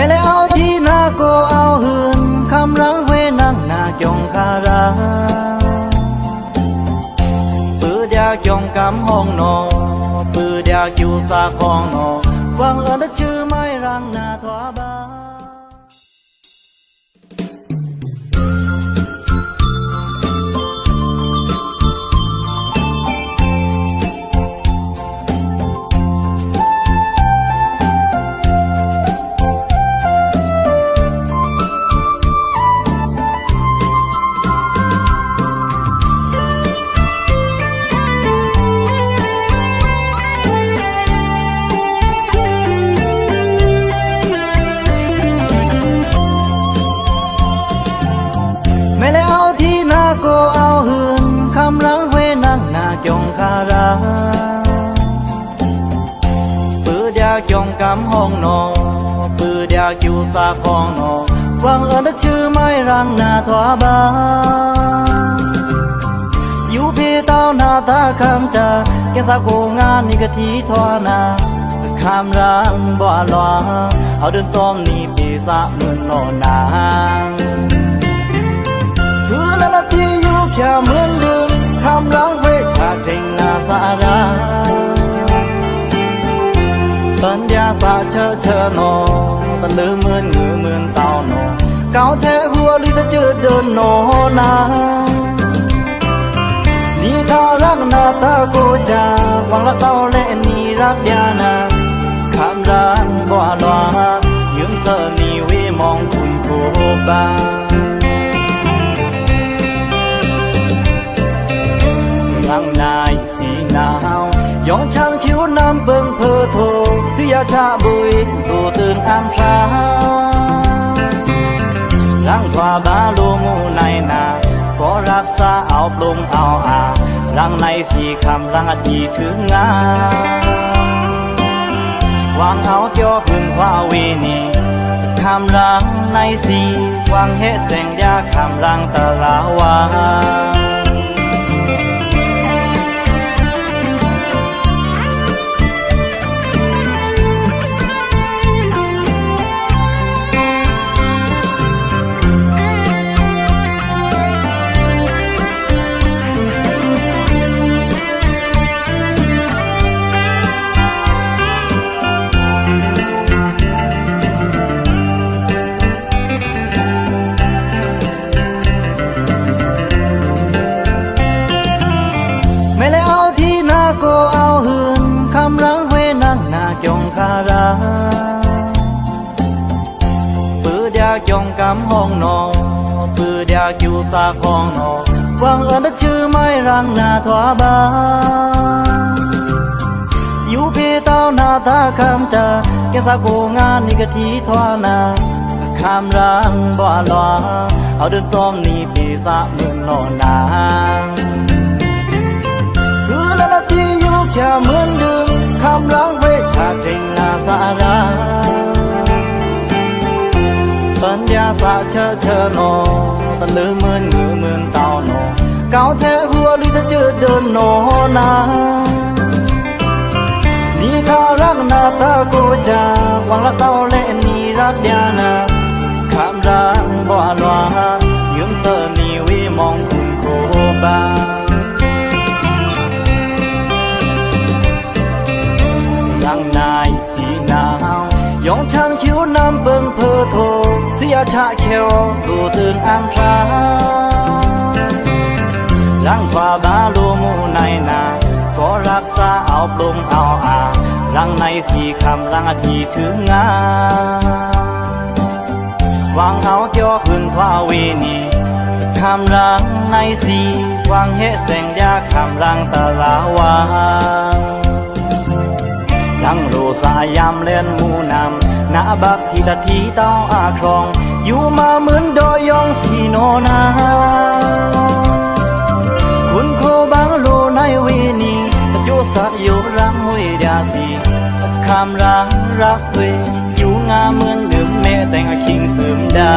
ไม่เลยเอาที่นาโกเอาหืนคำรังเวนังนาจงคาราปืดยาจงกำห้องนอปืดยาจิวสาคองนอวังเอิญชื่อไม่รังนาทวาบาไม่เลยเอาที่นาโกเอาหืนคำรังเวนังนาจงคาราปืดยาจงกำห้องนอปืดยาจิวสาคองนอวังเอิญชื่อไม่รังนาทวาบาอยู่พี่เต้านาตาคำจาแกสาโกงานนี่กะทีทวานาคำรังบ่ลวเอาเดินต้อมนี่ปีสะเมือนนอนนาคือละละที่อยู่แค่เหมือนเดิมคำรังเวชาเทงนาสาราปัญญาสาเชอเชอโนตะลือเหมือนเงือเหมือนเต่าโนเก่าแท้หัวลิตะเจอเดินโนนานี่ข้ารักนาตาโกจาวังละเต้าและนี่รักยานาคำรังบ่ลวยืมเธอนี่เวมองคุณโคบารังนายสีหนาวยองช่างชิวน้ำเบิ่งเพอโทเสียชาบุยดูตื่นอามชารังทวาบาลูมูในนาก็รักษาเอาปรุงเอารังในสีคำรังอาทีถึงงาวางเอาเจ้าขึ้นว่าเวนีคำรังในสีวางเฮแสงยาคำรังตะลาวาไม่เลยเอาที่นาโกเอาหืนคำรังเวนังนาจงคาราปืดยาจงกำห้องนอปืดยาจิวสาคองนอวังเอิญชื่อไม่รังนาทวาบาอยู่พี่เต้านาตาคำจาแกสาโกงานนี่กะทีทวานาคำรังบ่ลวเอาเดินต้อมนี่ปีสะเมือนนอนนาคือละละที่อยู่แค่เหมือนเดิมคำรังเวชาเทงนาสาราปัญญาสาเชอเชอโนตะลือเหมือนเงือเหมือนเต่าโนเก่าแท้หัวลิตะเจอเดินโนนานี่ข้ารักนาตาโกจาวังละเต้าและนี่รักยานาคำรังบ่ลวยืมเธอนี่เวมองคุณโคบารังนายสีหนาวยองช่างชิวน้ำเบิ่งเพอโทเสียชาเขียวดูตื่นอามชารังทวาบาลูมูในนาก็รักษาเอาปรุงเอารังในสีคำรังอาทีถึงงาวางเอาเจ้าขึ้นว่าเวนีคำรังในสีวางเฮแสงยาคำรังตะลาวารังโรสายามเล่นมูนำนาบักทีละทีเต้าอาครองอยู่มาเหมือนดอยยองสีโนนาคุณโคบางโลในเวนีตะโยสัตโยรังเวดาสีคำรังรักเวอยู่งามเหมือนเดิมแม่แต่งคิงเสริมดา